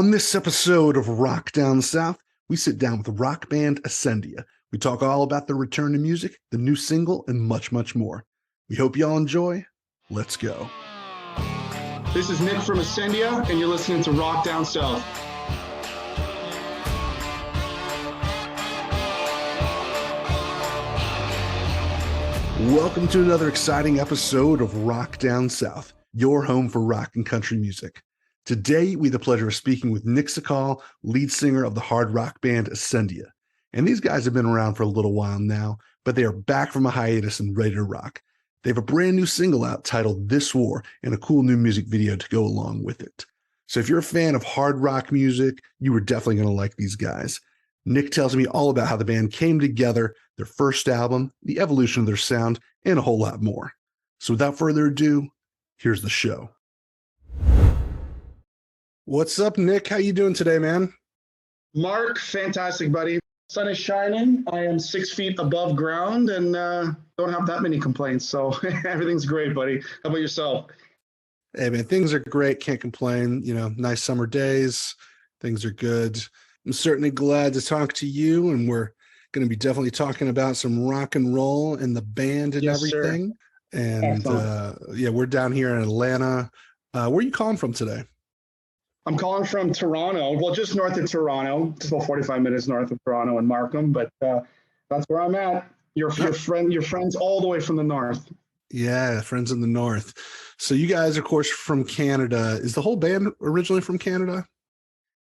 On this episode of Rock Down South, we sit down with rock band Ascendia. We talk all about their return to music, the new single, and much, much more. We hope y'all enjoy. Let's go. This is Nick from Ascendia, and you're listening to Rock Down South. Welcome to another exciting episode of Rock Down South, your home for rock and country music. Today, we have the pleasure of speaking with Nick Sakal, lead singer of the hard rock band Ascendia. And these guys have been around for a little while now, but they are back from a hiatus and ready to rock. They have a brand new single out titled This War and a cool new music video to go along with it. So if you're a fan of hard rock music, you are definitely going to like these guys. Nick tells me all about how the band came together, their first album, the evolution of their sound, and a whole lot more. So without further ado, here's the show. What's up, Nick? How you doing today, man? Mark, fantastic, buddy. Sun is shining. I am 6 feet above ground and don't have that many complaints. So everything's great, buddy. How about yourself? Hey, man, things are great. Can't complain. You know, nice summer days. Things are good. I'm certainly glad to talk to you, and we're going to be definitely talking about some rock and roll and the band and everything. Sir. And we're down here in Atlanta. Where are you calling from today? I'm calling from Toronto. Well, just north of Toronto, just about 45 minutes north of Toronto and Markham, but that's where I'm at. Your friends all the way from the north. Yeah, friends in the north. So you guys, of course, from Canada. Is the whole band originally from Canada?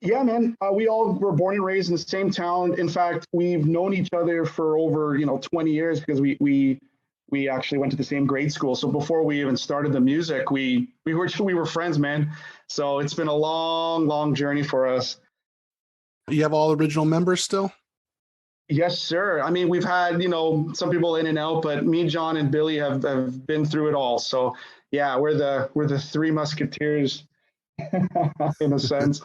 Yeah, man. We all were born and raised in the same town. In fact, we've known each other for over 20 years because we actually went to the same grade school. So before we even started the music, we were friends, man. So it's been a long, long journey for us. You have all original members still? Yes, sir. I mean, we've had, some people in and out, but me, John, and Billy have been through it all. So yeah, we're the three musketeers in a sense.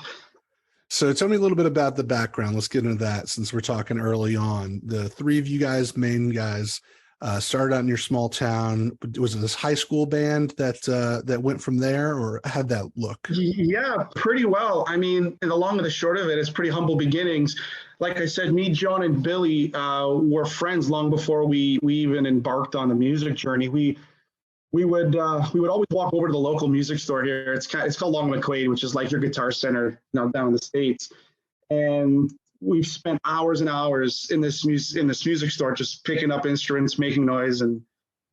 So tell me a little bit about the background. Let's get into that since we're talking early on. The three of you guys, main guys, started out in your small town. Was it this high school band that went from there, or how'd that look? Yeah, pretty well. I mean, the long and the short of it, it's pretty humble beginnings. Like I said, me, John, and Billy were friends long before we even embarked on the music journey. We would always walk over to the local music store here. It's called Long McQuaid, which is like your Guitar Center down in the States. And we've spent hours and hours in this music store just picking up instruments, making noise, and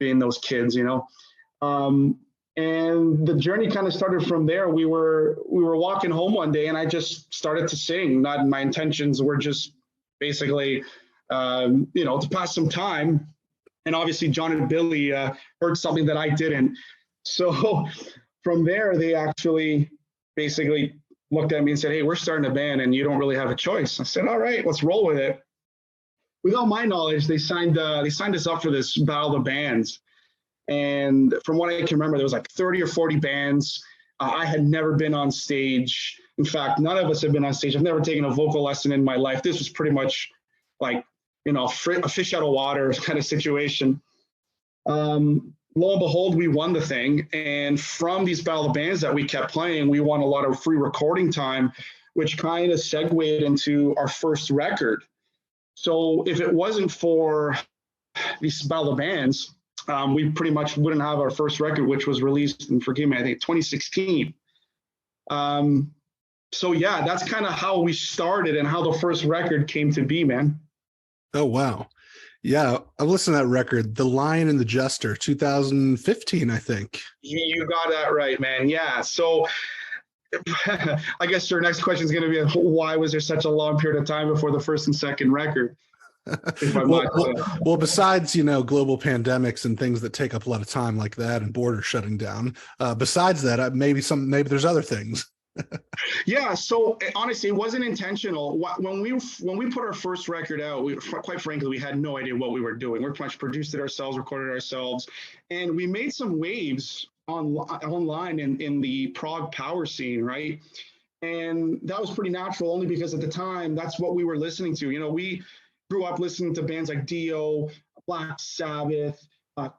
being those kids, And the journey kind of started from there. We were walking home one day, and I just started to sing. Not my intentions were just basically, to pass some time. And obviously, John and Billy heard something that I didn't. So from there, they actually basically looked at me and said, "Hey, we're starting a band, and you don't really have a choice." I said, "All right, let's roll with it." Without my knowledge, they signed us up for this battle of bands. And from what I can remember, there was like 30 or 40 bands. I had never been on stage. In fact, none of us have been on stage. I've never taken a vocal lesson in my life. This was pretty much like, a fish out of water kind of situation. Lo and behold, we won the thing. And from these battle of bands that we kept playing, we won a lot of free recording time, which kind of segued into our first record. So if it wasn't for these battle of bands, we pretty much wouldn't have our first record, which was released, and forgive me, I think 2016. So yeah, that's kind of how we started and how the first record came to be, man. Oh, wow. Yeah, I've listened to that record, The Lion and the Jester, 2015, I think. You got that right, man. Yeah. So I guess your next question is going to be, why was there such a long period of time before the first and second record? Well, besides, global pandemics and things that take up a lot of time like that and borders shutting down, besides that, maybe there's other things. Yeah, so honestly, it wasn't intentional. When we put our first record out, quite frankly, we had no idea what we were doing. We pretty much produced it ourselves, recorded it ourselves, and we made some waves online in the prog power scene, right? And that was pretty natural, only because at the time, that's what we were listening to. We grew up listening to bands like Dio, Black Sabbath,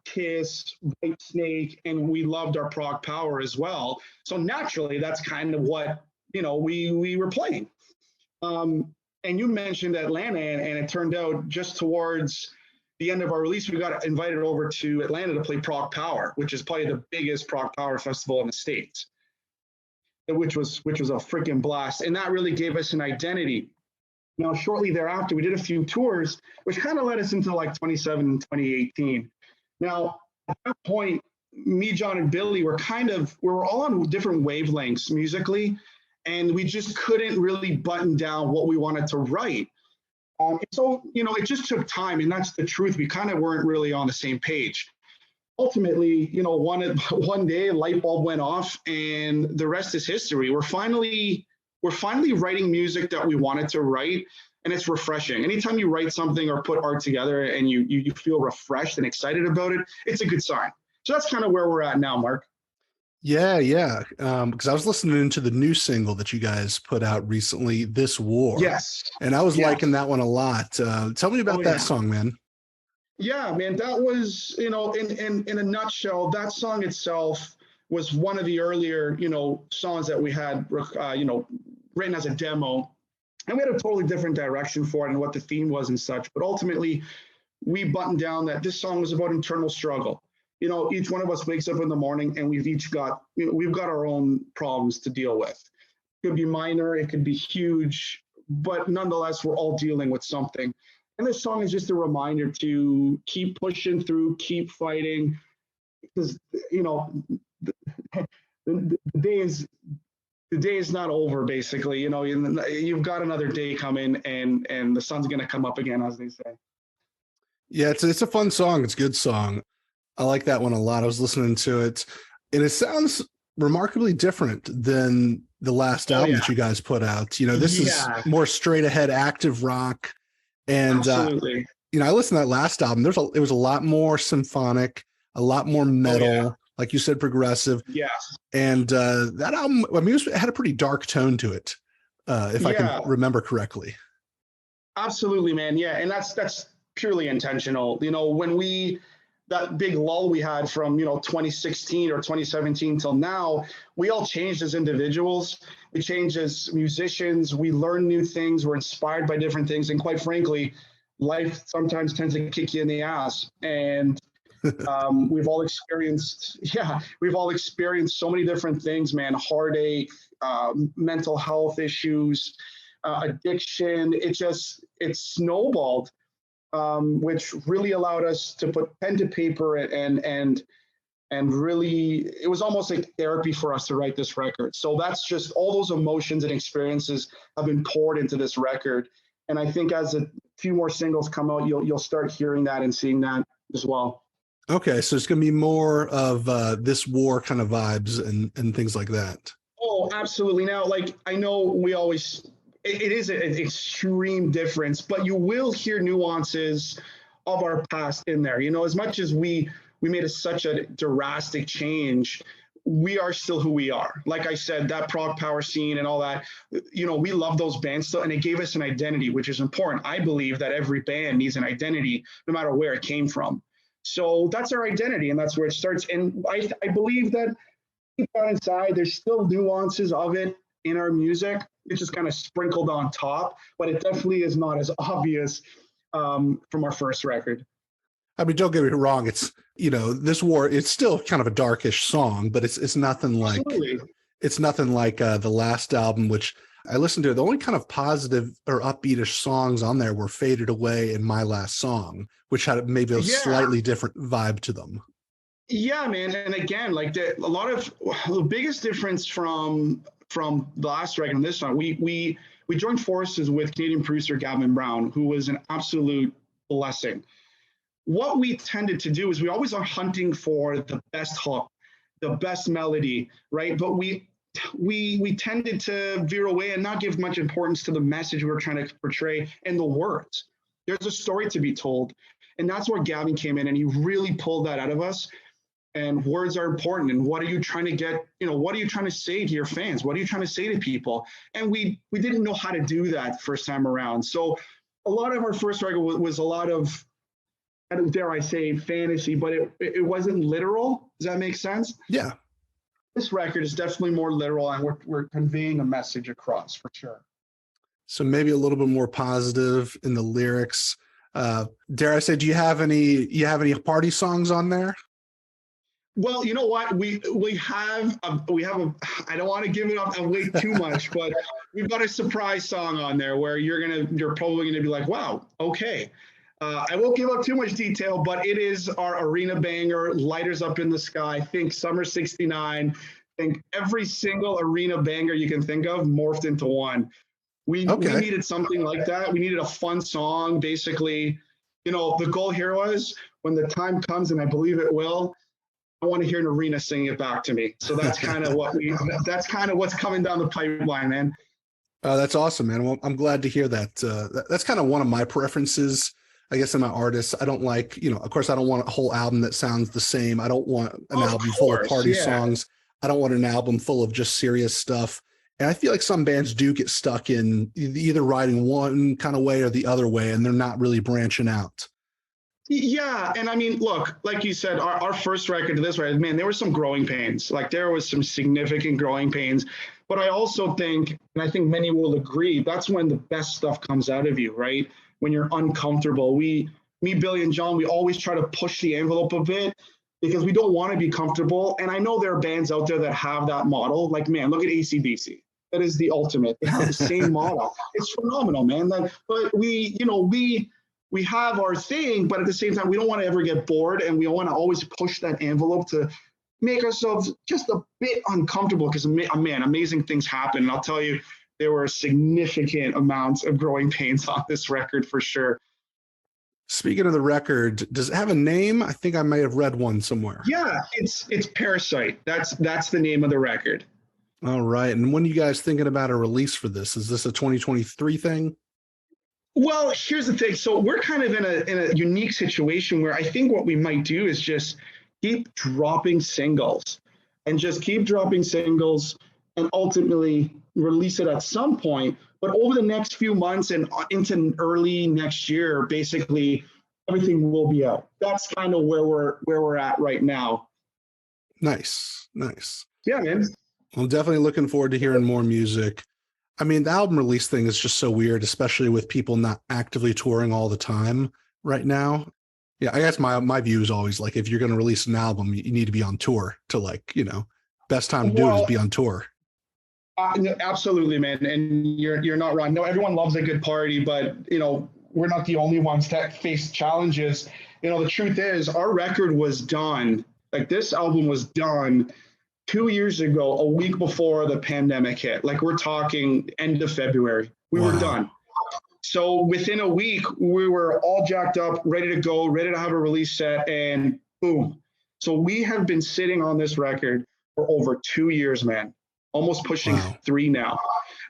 Kiss, Whitesnake, and we loved our prog power as well. So naturally, that's kind of what we were playing. And you mentioned Atlanta, and it turned out just towards the end of our release, we got invited over to Atlanta to play Prog Power, which is probably the biggest Prog Power festival in the States, which was a freaking blast. And that really gave us an identity. Now, shortly thereafter, we did a few tours, which kind of led us into like 2018. Now, at that point, me, John, and Billy we were all on different wavelengths musically, and we just couldn't really button down what we wanted to write. So, it just took time, and that's the truth. We kind of weren't really on the same page. Ultimately, one day a light bulb went off, and the rest is history. We're finally writing music that we wanted to write, and it's refreshing. Anytime you write something or put art together and you feel refreshed and excited about it, it's a good sign. So that's kind of where we're at now, Mark. Yeah. Because I was listening to the new single that you guys put out recently, This War. Yes. And I was liking that one a lot. Tell me about that song, man. Yeah, man, that was, in a nutshell, that song itself was one of the earlier, songs that we had, written as a demo. And we had a totally different direction for it and what the theme was and such. But ultimately, we buttoned down that this song was about internal struggle. Each one of us wakes up in the morning and we've got our own problems to deal with. It could be minor, it could be huge, but nonetheless, we're all dealing with something. And this song is just a reminder to keep pushing through, keep fighting, because the day is not over. Basically, you've got another day coming, and the sun's gonna come up again, as they say. Yeah, it's a fun song. It's a good song. I like that one a lot. I was listening to it, and it sounds remarkably different than the last album that you guys put out. This is more straight ahead active rock. And, absolutely. I listened to that last album. It was a lot more symphonic, a lot more metal, like you said, progressive. Yes. And that album, it had a pretty dark tone to it, if I can remember correctly. Absolutely, man. Yeah. And that's purely intentional. When that big lull we had from 2016 or 2017 till now, we all changed as individuals. We changed as musicians. We learned new things. We're inspired by different things, and quite frankly, life sometimes tends to kick you in the ass. And we've all experienced so many different things, man. Heartache, mental health issues, addiction. It snowballed. Which really allowed us to put pen to paper and really, it was almost like therapy for us to write this record. So that's just all those emotions and experiences have been poured into this record. And I think as a few more singles come out, you'll start hearing that and seeing that as well. Okay, so it's going to be more of this war kind of vibes and things like that. Oh, absolutely. Now, I know it is an extreme difference, but you will hear nuances of our past in there. As much as we made such a drastic change, we are still who we are. Like I said, that prog power scene and all that, we love those bands still, and it gave us an identity, which is important. I believe that every band needs an identity, no matter where it came from. So that's our identity, and that's where it starts. And I believe that deep down inside, there's still nuances of it in our music. It's just kind of sprinkled on top, but it definitely is not as obvious from our first record. I mean, don't get me wrong. It's, This War, it's still kind of a darkish song, but it's nothing like, the last album, which I listened to. The only kind of positive or upbeatish songs on there were Faded Away and My Last Song, which had maybe a slightly different vibe to them. Yeah, man. And again, the biggest difference from the last record and this song, we joined forces with Canadian producer Gavin Brown, who was an absolute blessing. What we tended to do is we always are hunting for the best hook, the best melody, right? But we tended to veer away and not give much importance to the message we were trying to portray and the words. There's a story to be told. And that's where Gavin came in, and he really pulled that out of us. And words are important. And what are you trying to get, what are you trying to say to your fans? What are you trying to say to people? And we didn't know how to do that first time around. So a lot of our first record was a lot of, dare I say, fantasy, but it wasn't literal. Does that make sense? Yeah. this record is definitely more literal, and we're conveying a message across for sure. So maybe a little bit more positive in the lyrics. Dare I say, do you have any party songs on there? Well, you know what? We have I don't want to give it up away too much, but we've got a surprise song on there where you're probably gonna be like, wow, okay. I won't give up too much detail, but it is our arena banger, Lighters Up in the Sky. Think Summer 69. Think every single arena banger you can think of morphed into one. We needed something like that. We needed a fun song. Basically, the goal here was, when the time comes, and I believe it will, I want to hear an arena singing it back to me. So that's kind of that's kind of what's coming down the pipeline, man. That's awesome, man. Well, I'm glad to hear that. That's kind of one of my preferences, I guess, in my artists. I don't like, of course, I don't want a whole album that sounds the same. I don't want an album full of party songs. I don't want an album full of just serious stuff. And I feel like some bands do get stuck in either riding one kind of way or the other way, and they're not really branching out. Yeah. And I mean, look, like you said, our first record to this record, man, there were some growing pains. Like, there was some significant growing pains. But I also think, and I think many will agree, that's when the best stuff comes out of you, right? When you're uncomfortable. Me, Billy, and John, we always try to push the envelope a bit because we don't want to be comfortable. And I know there are bands out there that have that model. Like, man, look at AC/DC. That is the ultimate. They have the same model. It's phenomenal, man. But we have our thing, but at the same time, we don't want to ever get bored, and we want to always push that envelope to make ourselves just a bit uncomfortable, because, man, amazing things happen. And I'll tell you, there were significant amounts of growing pains on this record for sure. Speaking of the record, does it have a name? I think I may have read one somewhere. Yeah, it's Parasite. That's the name of the record. All right. And when are you guys thinking about a release for this? Is this a 2023 thing? Well, here's the thing. So we're kind of in a unique situation where I think what we might do is just keep dropping singles and ultimately release it at some point. But over the next few months and into early next year, basically everything will be out. That's kind of where we're at right now. Nice. Yeah, man. I'm definitely looking forward to hearing more music. I mean, the album release thing is just so weird, especially with people not actively touring all the time right now. Yeah, I guess my view is always like, if you're going to release an album, you need to be on tour to best time to do it is be on tour. Absolutely, man. And you're not wrong. No, everyone loves a good party, but we're not the only ones that face challenges. The truth is, our record was done. Like, this album was done 2 years ago, a week before the pandemic hit. Like, we're talking end of February. We were done. So within a week, we were all jacked up, ready to go, ready to have a release set, and boom. So we have been sitting on this record for over 2 years, man, almost pushing 3 now.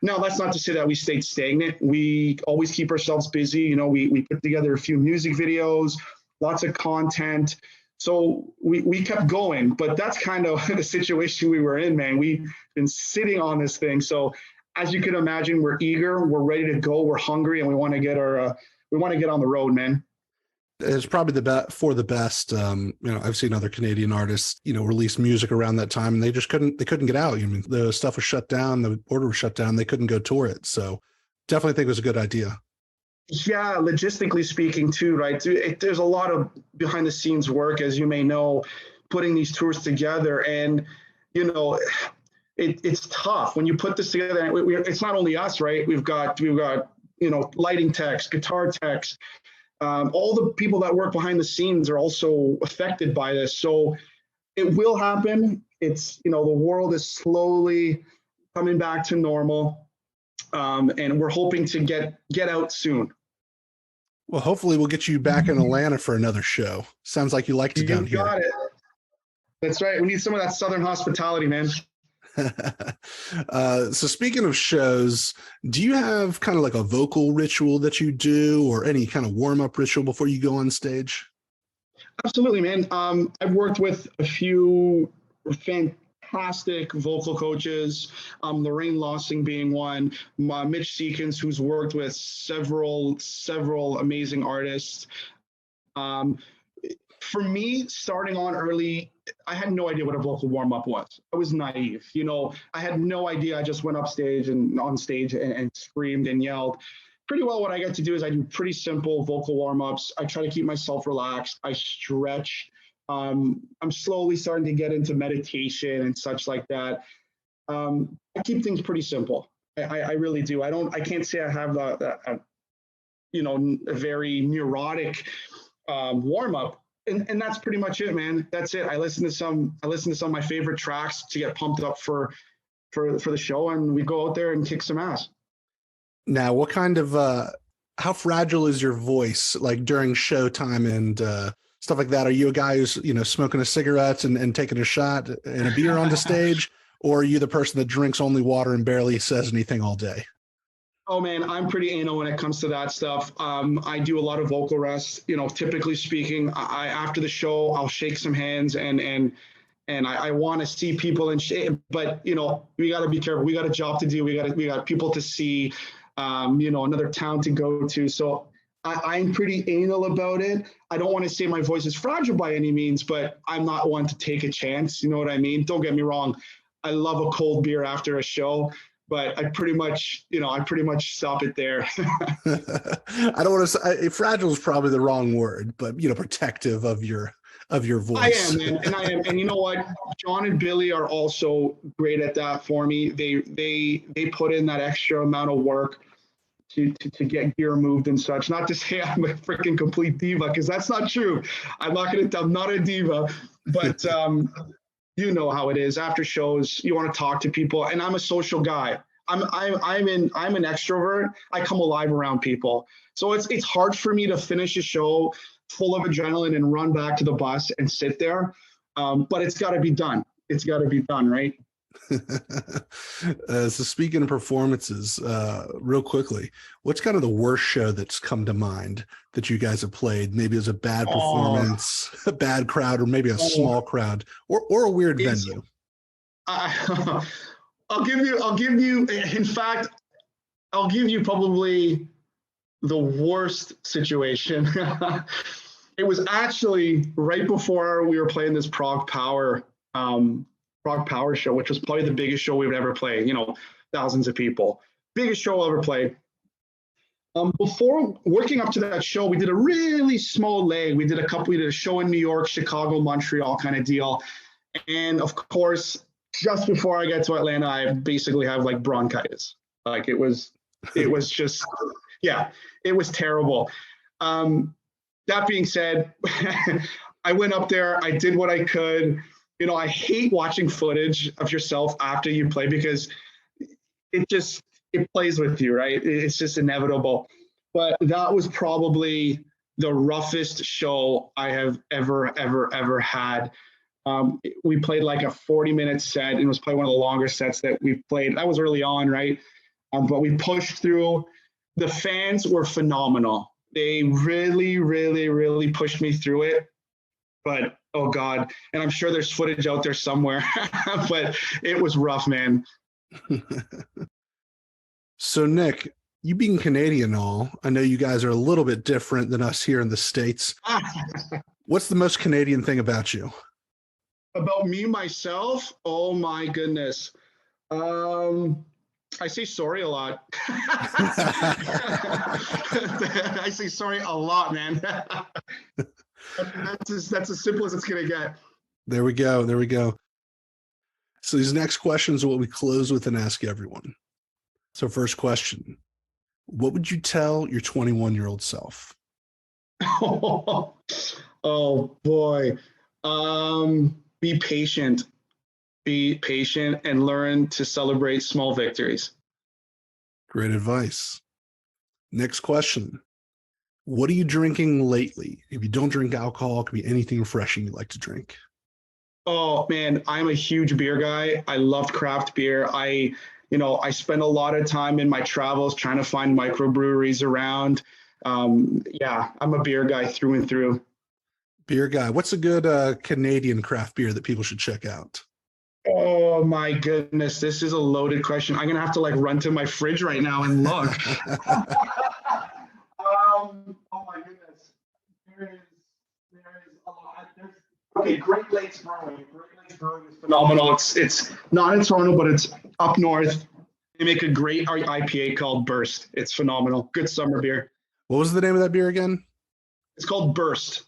Now, that's not to say that we stayed stagnant. We always keep ourselves busy. We put together a few music videos, lots of content. So we kept going, but that's kind of the situation we were in, man. We've been sitting on this thing. So as you can imagine, we're eager, we're ready to go, we're hungry, and we want to get on the road, man. It's probably the best. I've seen other Canadian artists, release music around that time, and they just couldn't get out. I mean, the stuff was shut down, the border was shut down, they couldn't go tour it. So definitely think it was a good idea. Yeah, logistically speaking too, right? There's a lot of behind the scenes work, as you may know, putting these tours together. And, it's tough when you put this together. It's not only us, right? We've got lighting techs, guitar techs, all the people that work behind the scenes are also affected by this. So it will happen. It's, the world is slowly coming back to normal. And we're hoping to get out soon. Well, hopefully we'll get you back in Atlanta for another show. Sounds like you liked it down here. You got it. That's right. We need some of that Southern hospitality, man. So speaking of shows, do you have kind of like a vocal ritual that you do, or any kind of warm-up ritual before you go on stage? Absolutely, man. I've worked with a few fantastic vocal coaches, Lorraine Lossing being one, Mitch Seekins, who's worked with several amazing artists. For me, starting on early, I had no idea what a vocal warm-up was. I was naive. I had no idea. I just went on stage and screamed and yelled. Pretty well what I get to do is I do pretty simple vocal warm-ups. I try to keep myself relaxed. I stretch. I'm slowly starting to get into meditation and such like that. I keep things pretty simple. I really do. I can't say I have a very neurotic warm-up. And that's pretty much it, man. That's it. I listen to some of my favorite tracks to get pumped up for the show, and we go out there and kick some ass. Now, what kind of how fragile is your voice like during showtime and stuff like that? Are you a guy who's smoking a cigarette and taking a shot and a beer on the stage, or are you the person that drinks only water and barely says anything all day? Oh man, I'm pretty anal when it comes to that stuff. I do a lot of vocal rests. Typically speaking, I after the show I'll shake some hands and I want to see people and but we got to be careful. We got a job to do. We got people to see. Another town to go to. So I'm pretty anal about it. I don't want to say my voice is fragile by any means, but I'm not one to take a chance. You know what I mean? Don't get me wrong. I love a cold beer after a show, but I pretty much stop it there. I don't want to say fragile is probably the wrong word, but protective of your voice. I am, man, and I am. And you know what? John and Billy are also great at that for me. They put in that extra amount of work to get gear moved and such. Not to say I'm a freaking complete diva, because that's not true. I'm not a diva, but you know how it is. After shows, you want to talk to people, and I'm a social guy. I'm an extrovert. I come alive around people, so it's hard for me to finish a show full of adrenaline and run back to the bus and sit there. But it's got to be done. It's got to be done, right? So speaking of performances, real quickly, what's kind of the worst show that's come to mind that you guys have played? Maybe it was a bad performance, a bad crowd, or maybe a small crowd, or a weird venue. I'll give you. In fact, I'll give you probably the worst situation. It was actually right before we were playing this Prague Power show, which was probably the biggest show we would ever play. Thousands of people, biggest show I'll ever play. Before working up to that show, we did a really small leg. We did a show in New York, Chicago, Montreal kind of deal. And of course, just before I get to Atlanta, I basically have like bronchitis. Like it was just, yeah, it was terrible. That being said, I went up there, I did what I could. I hate watching footage of yourself after you play, because it plays with you, right? It's just inevitable. But that was probably the roughest show I have ever had. We played like a 40-minute set, and it was probably one of the longer sets that we've played. That was early on, right? But we pushed through. The fans were phenomenal. They really, really, really pushed me through it. But, oh God, and I'm sure there's footage out there somewhere, but it was rough, man. So, Nick, you being Canadian and all, I know you guys are a little bit different than us here in the States. What's the most Canadian thing about you? About me, myself? Oh, my goodness. I say sorry a lot. I say sorry a lot, man. That's as simple as it's going to get. There we go. So these next questions are what we close with and ask everyone. So first question, what would you tell your 21-year-old self? Oh boy. Be patient. Be patient and learn to celebrate small victories. Great advice. Next question. What are you drinking lately? If you don't drink alcohol, it could be anything refreshing you like to drink. Oh man, I'm a huge beer guy. I love craft beer. I spend a lot of time in my travels trying to find microbreweries around. Yeah, I'm a beer guy through and through. Beer guy. What's a good Canadian craft beer that people should check out? Oh my goodness, this is a loaded question. I'm gonna have to run to my fridge right now and look. Oh my goodness, there is a lot. Lakes Brewing. Great Lakes Brewing is phenomenal. It's not in Toronto, but it's up north. They make a great IPA called Burst. It's phenomenal. Good summer beer. What was the name of that beer again? It's called Burst.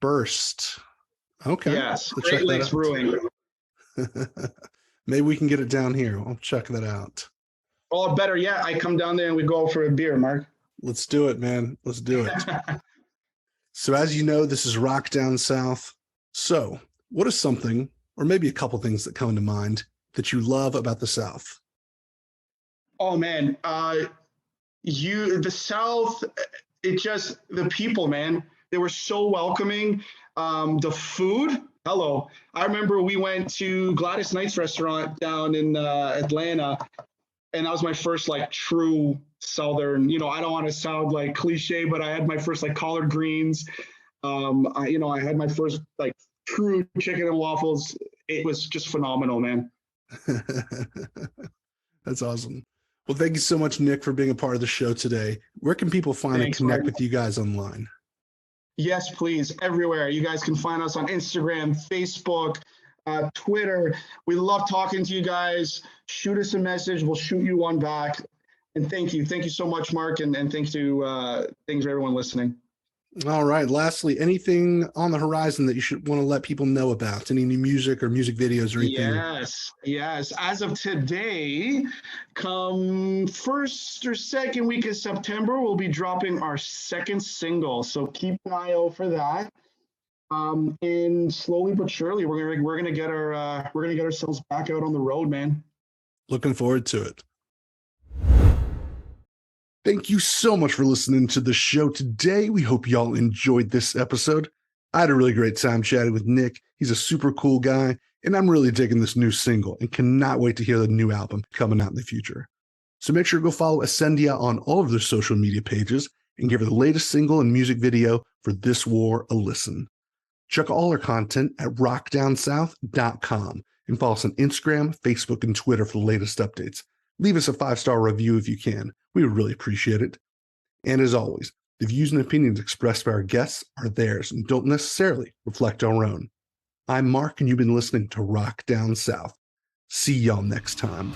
Burst. Okay. Yes, I'll Great Lakes Brewing. Maybe we can get it down here. I'll check that out. Or better yet, I come down there and we go out for a beer, Mark. Let's do it, man. Let's do it. So as you know, this is Rock Down South. So what is something, or maybe a couple things that come to mind that you love about the South? Oh man, the South, the people, man, they were so welcoming. The food, hello. I remember we went to Gladys Knight's restaurant down in Atlanta, and that was my first like true Southern, I don't want to sound like cliche, but I had my first like collard greens. I had my first like true chicken and waffles. It was just phenomenal, man. That's awesome. Well, thank you so much, Nick, for being a part of the show today. Where can people find and connect with you guys online? Yes, please. Everywhere. You guys can find us on Instagram, Facebook, Twitter. We love talking to you guys. Shoot us a message. We'll shoot you one back. And thank you. Thank you so much, Mark. And thanks to everyone listening. All right. Lastly, anything on the horizon that you should want to let people know about? Any new music or music videos or anything? Yes. As of today, come first or second week of September, we'll be dropping our second single. So keep an eye out for that. And slowly but surely, we're gonna get ourselves back out on the road, man. Looking forward to it. Thank you so much for listening to the show today. We hope y'all enjoyed this episode. I had a really great time chatting with Nick. He's a super cool guy, and I'm really digging this new single and cannot wait to hear the new album coming out in the future. So make sure to go follow Ascendia on all of their social media pages and give her the latest single and music video for This War a listen. Check all our content at rockdownsouth.com and follow us on Instagram, Facebook, and Twitter for the latest updates. Leave us a 5-star review if you can. We would really appreciate it. And as always, the views and opinions expressed by our guests are theirs and don't necessarily reflect our own. I'm Mark, and you've been listening to Rock Down South. See y'all next time.